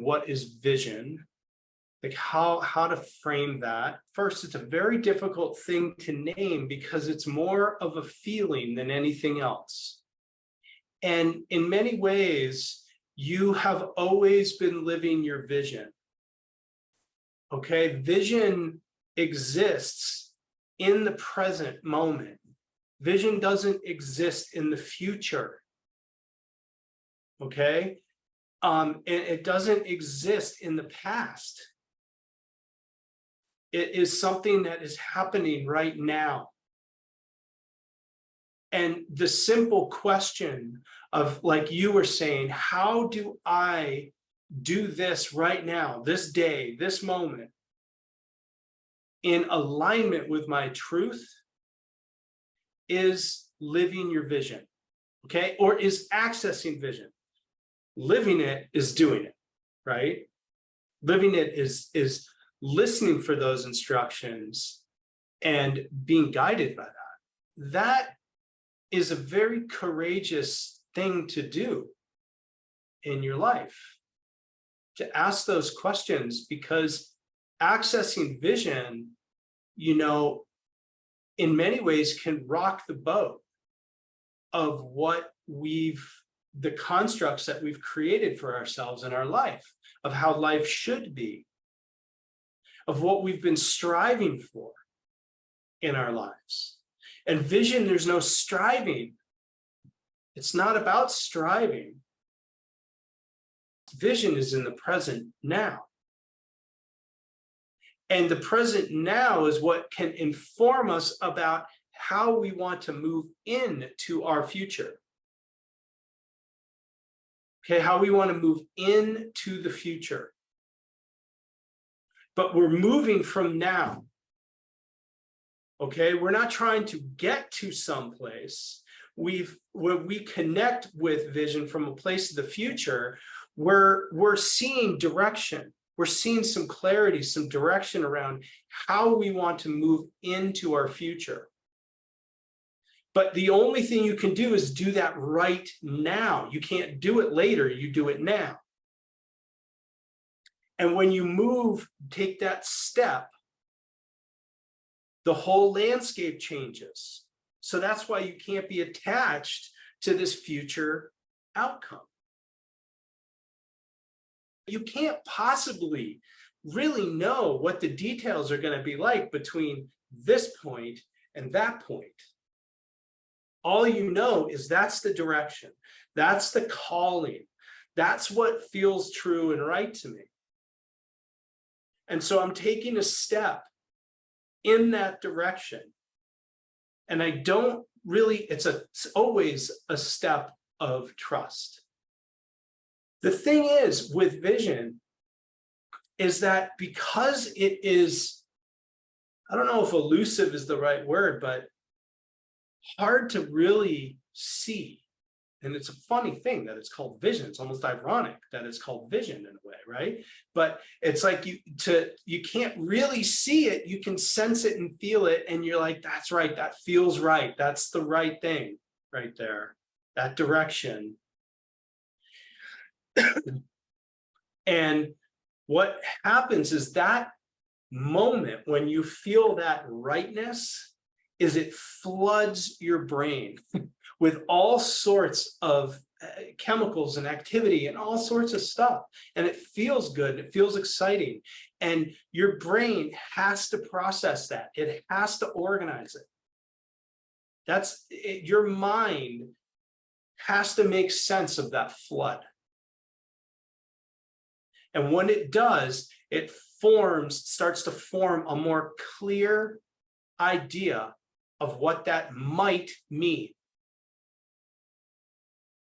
what is vision, like how to frame that. First, it's a very difficult thing to name because it's more of a feeling than anything else. And in many ways, you have always been living your vision. Okay, vision exists in the present moment. Vision doesn't exist in the future. Okay, and it doesn't exist in the past. It is something that is happening right now. And the simple question of, like you were saying, how do I do this right now, this day, this moment, in alignment with my truth, is living your vision, okay? Or is accessing vision. Living it is doing it, right? Living it is listening for those instructions and being guided by that. That is a very courageous thing to do in your life, to ask those questions, because accessing vision, you know, in many ways can rock the boat of what the constructs that we've created for ourselves in our life, of how life should be, of what we've been striving for in our lives. And vision, there's no striving. It's not about striving. Vision is in the present now. And the present now is what can inform us about how we want to move into our future. Okay, how we want to move into the future. But we're moving from now. Okay, we're not trying to get to someplace. When we connect with vision from a place of the future, we're seeing direction. We're seeing some clarity, some direction around how we want to move into our future. But the only thing you can do is do that right now. You can't do it later, you do it now. And when you take that step, the whole landscape changes. So that's why you can't be attached to this future outcome. You can't possibly really know what the details are going to be like between this point and that point. All you know is that's the direction. That's the calling. That's what feels true and right to me. And so I'm taking a step in that direction. And I don't really, it's always a step of trust. The thing is with vision is that because it is, I don't know if elusive is the right word, but hard to really see. And it's a funny thing that it's called vision. It's almost ironic that it's called vision in a way, right? But it's like you can't really see it. You can sense it and feel it. And you're like, that's right. That feels right. That's the right thing right there, that direction. And what happens is that moment when you feel that rightness is it floods your brain with all sorts of chemicals and activity and all sorts of stuff. And it feels good. It feels exciting. And your brain has to process that. It has to organize it. That's it. Your mind has to make sense of that flood. And when it does, it starts to form a more clear idea of what that might mean.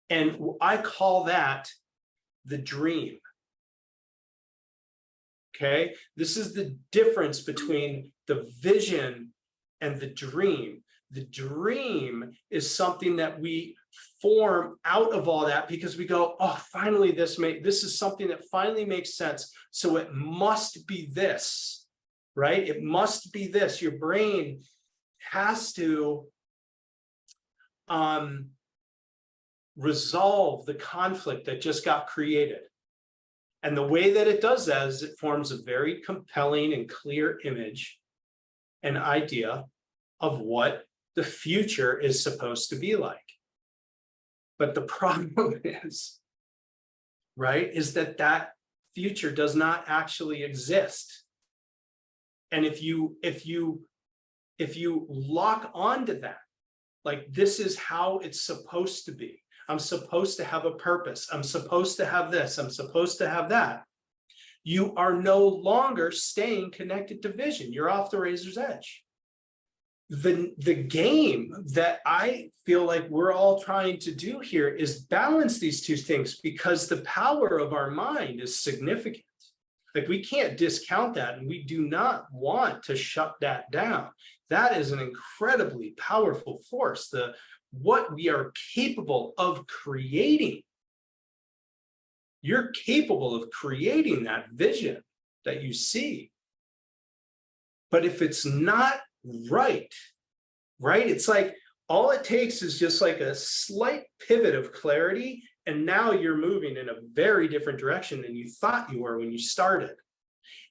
And I call that the dream. Okay, this is the difference between the vision and the dream. The dream is something that we form out of all that because we go, oh, finally, this is something that finally makes sense. So it must be this, right? It must be this. Your brain has to resolve the conflict that just got created. And the way that it does that is it forms a very compelling and clear image, an idea of what the future is supposed to be like. But the problem is, right, is that that future does not actually exist. And if you lock onto that, like this is how it's supposed to be, I'm supposed to have a purpose, I'm supposed to have this, I'm supposed to have that, you are no longer staying connected to vision. You're off the razor's edge. The game that I feel like we're all trying to do here is balance these two things, because the power of our mind is significant. Like we can't discount that, and we do not want to shut that down. That is an incredibly powerful force, what we are capable of creating. You're capable of creating that vision that you see. But if it's not right, it's like all it takes is just like a slight pivot of clarity, and now you're moving in a very different direction than you thought you were when you started.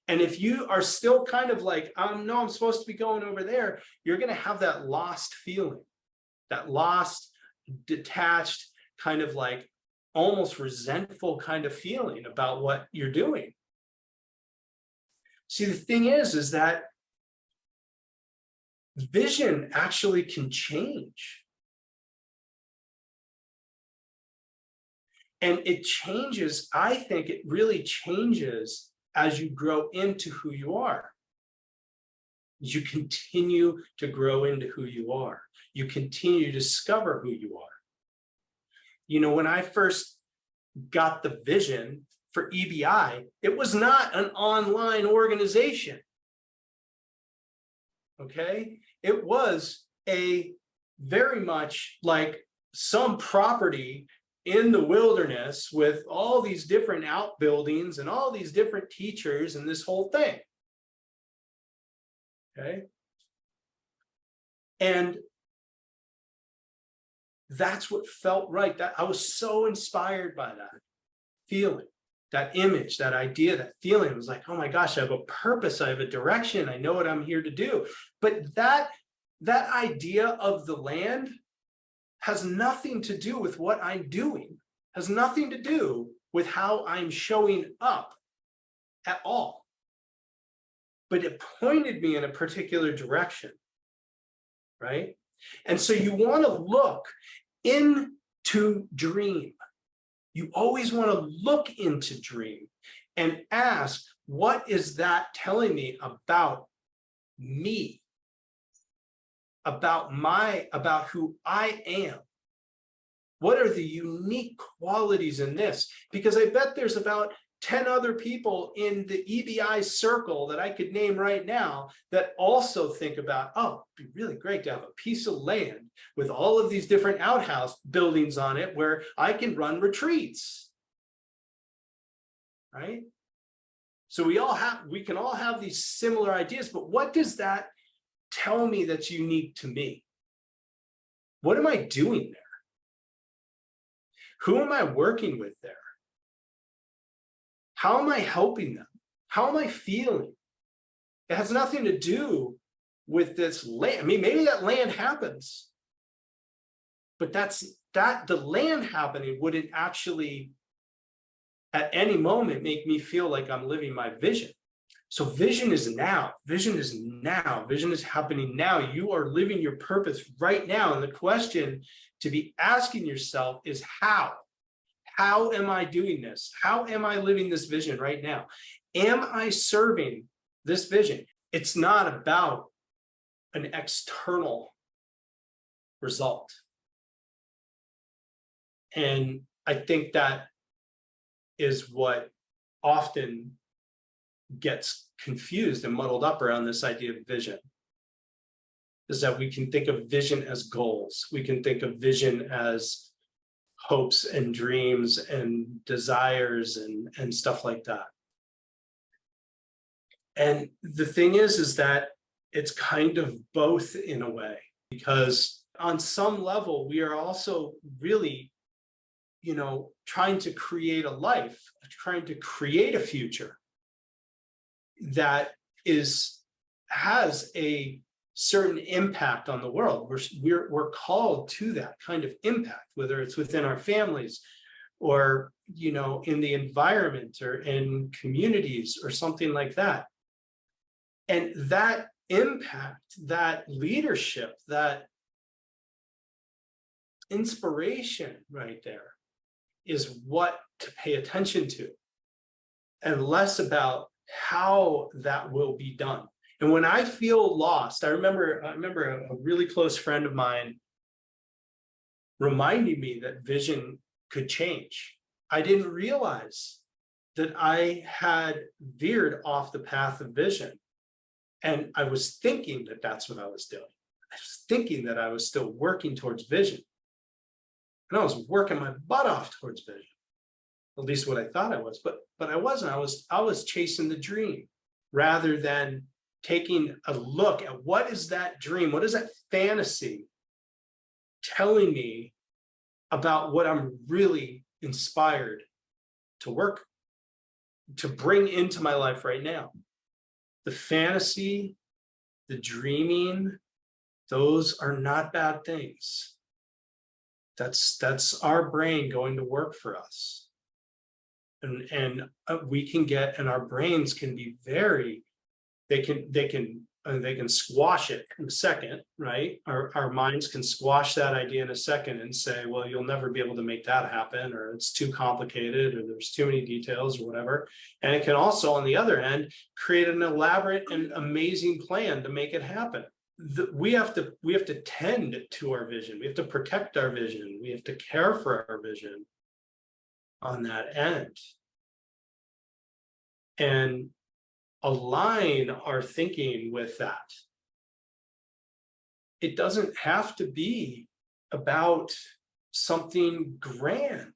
And if you are still kind of like, no, I'm supposed to be going over there, you're going to have that lost feeling, that lost, detached, kind of like almost resentful kind of feeling about what you're doing. See, the thing is that vision actually can change. And it changes, I think it really changes as you grow into who you are. As you continue to grow into who you are, you continue to discover who you are. You know, when I first got the vision for EBI, it was not an online organization. Okay, it was a very much like some property in the wilderness with all these different outbuildings and all these different teachers and this whole thing. Okay, and that's what felt right. That I was so inspired by that feeling, that image, that idea, that feeling. It was like, oh my gosh, I have a purpose, I have a direction, I know what I'm here to do. But that idea of the land has nothing to do with what I'm doing, has nothing to do with how I'm showing up at all. But it pointed me in a particular direction, right? And so you want to look into dream. You always want to look into dream and ask, what is that telling me about me? About who I am? What are the unique qualities in this? Because I bet there's about 10 other people in the EBI circle that I could name right now that also think about, oh, it'd be really great to have a piece of land with all of these different outhouse buildings on it where I can run retreats, right? So we can all have these similar ideas, but what does that tell me that's unique to me? What am I doing there? Who am I working with there? How am I helping them? How am I feeling? It has nothing to do with this land. I mean, maybe that land happens, but the land happening wouldn't actually at any moment make me feel like I'm living my vision. So vision is now. Vision is now. Vision is happening now. You are living your purpose right now. And the question to be asking yourself is how? How am I doing this? How am I living this vision right now? Am I serving this vision? It's not about an external result. And I think that is what often gets confused and muddled up around this idea of vision, is that we can think of vision as goals. We can think of vision as hopes and dreams and desires and stuff like that. And the thing is that it's kind of both in a way, because on some level, we are also really, trying to create a life, trying to create a future that has a certain impact on the world. We're called to that kind of impact, whether it's within our families or in the environment or in communities or something like that. And that impact, that leadership, that inspiration right there is what to pay attention to, and less about how that will be done. And when I feel lost, I remember a really close friend of mine reminding me that vision could change. I didn't realize that I had veered off the path of vision. And I was thinking that that's what I was doing. I was thinking that I was still working towards vision. And I was working my butt off towards vision. At least what I thought I was, but I wasn't. I was chasing the dream rather than taking a look at what is that dream, what is that fantasy telling me about what I'm really inspired to work, to bring into my life right now. The fantasy, the dreaming, those are not bad things. That's our brain going to work for us. And we can get, and our brains can be very, they can squash it in a second, right? Our minds can squash that idea in a second and say, well, you'll never be able to make that happen, or it's too complicated, or there's too many details or whatever. And it can also, on the other end, create an elaborate and amazing plan to make it happen. We have to tend to our vision. We have to protect our vision. We have to care for our vision on that end. And align our thinking with that. It doesn't have to be about something grand.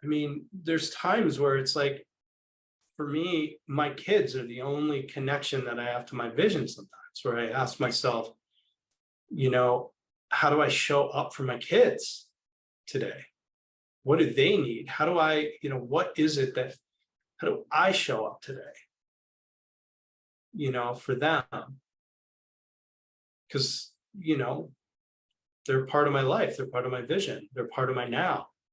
I mean, there's times where it's like, for me, my kids are the only connection that I have to my vision sometimes, where I ask myself, how do I show up for my kids today? What do they need? How do I, what is it that, how do I show up today? For them, because they're part of my life, they're part of my vision, they're part of my now.